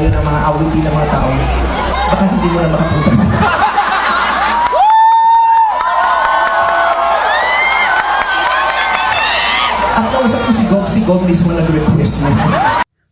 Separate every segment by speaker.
Speaker 1: tayo ng mga awitin ng mga tao, baka hindi mo na makapunta. Ang kausap ko si Gov mismo nag-request mo.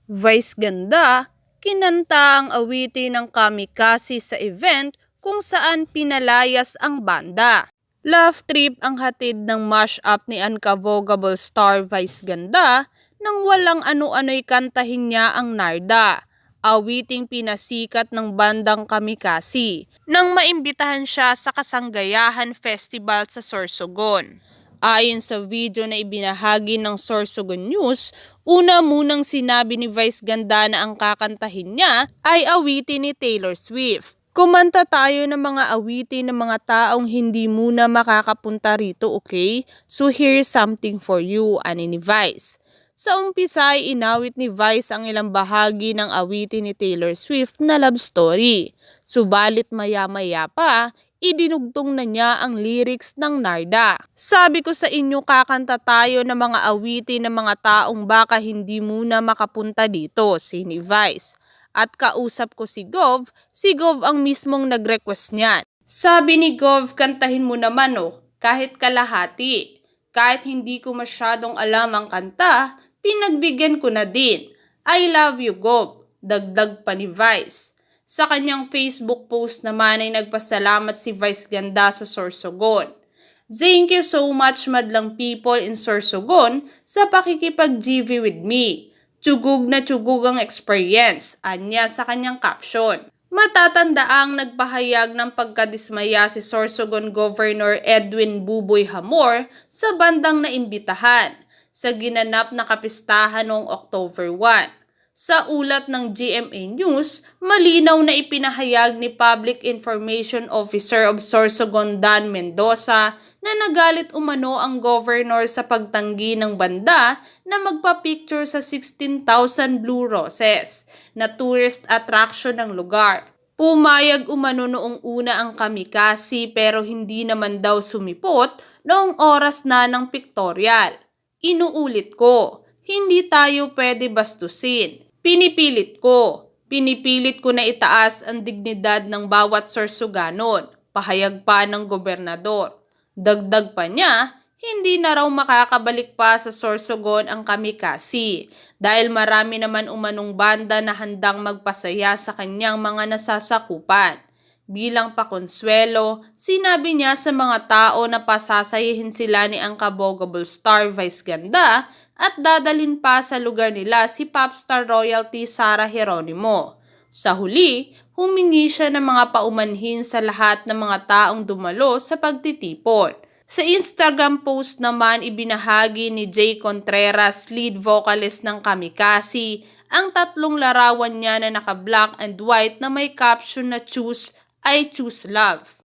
Speaker 2: Vice ganda, kinanta ang awitin ng Kamikasi sa event kung saan pinalayas ang banda. Love trip ang hatid ng mashup ni Unkavogable star Vice ganda nang walang ano-ano'y kantahin niya ang Narda, awiting pinasikat ng bandang Kamikasi, nang maimbitahan siya sa Kasanggayahan Festival sa Sorsogon. Ayon sa video na ibinahagi ng Sorsogon News, una munang sinabi ni Vice ganda na ang kakantahin niya ay awitin ni Taylor Swift. Kumanta tayo ng mga awitin ng mga taong hindi muna makakapunta rito, okay? So here's something for you, ani ni Vice. Sa umpisa ay inawit ni Vice ang ilang bahagi ng awitin ni Taylor Swift na love story. Subalit maya-maya pa, idinugtong na niya ang lyrics ng Narda. Sabi ko sa inyo kakanta tayo ng mga awitin ng mga taong baka hindi muna makapunta dito, si ni Vice. At kausap ko si Gov ang mismong nag-request niyan. Sabi ni Gov, kantahin mo naman kahit kalahati. Kahit hindi ko masyadong alam ang kanta, pinagbigyan ko na din. I love you, Gov, dagdag pa ni Vice. Sa kanyang Facebook post naman ay nagpasalamat si Vice ganda sa Sorsogon. Thank you so much madlang people in Sorsogon sa pakikipag-GV with me. Tugog na tugog ang experience, anya sa kanyang caption. Matatandaang nagpahayag ng pagkadismaya si Sorsogon Governor Edwin Buboy Hamor sa bandang naimbitahan sa ginanap na kapistahan noong October 1. Sa ulat ng GMA News, malinaw na ipinahayag ni Public Information Officer of Sorsogon Dan Mendoza na nagalit umano ang governor sa pagtanggi ng banda na magpa-picture sa 16,000 Blue Roses na tourist attraction ng lugar. Pumayag umano noong una ang Kamikasi pero hindi naman daw sumipot noong oras na ng pictorial. Inuulit ko, hindi tayo pwede bastusin. Pinipilit ko na itaas ang dignidad ng bawat Sorsoganon, pahayag pa ng gobernador. Dagdag pa niya, hindi na raw makakabalik pa sa Sorsogon ang Kamikasi dahil marami naman umanong banda na handang magpasaya sa kanyang mga nasasakupan. Bilang pakonsuelo, sinabi niya sa mga tao na pasasayahin sila ni Unkavogable star Vice ganda at dadalhin pa sa lugar nila si popstar royalty Sarah Geronimo. Sa huli, humingi siya ng mga paumanhin sa lahat ng mga taong dumalo sa pagtitipon. Sa Instagram post naman ibinahagi ni Jay Contreras, lead vocalist ng Kamikasi, ang 3 larawan niya na naka-black and white na may caption na choose, I choose love.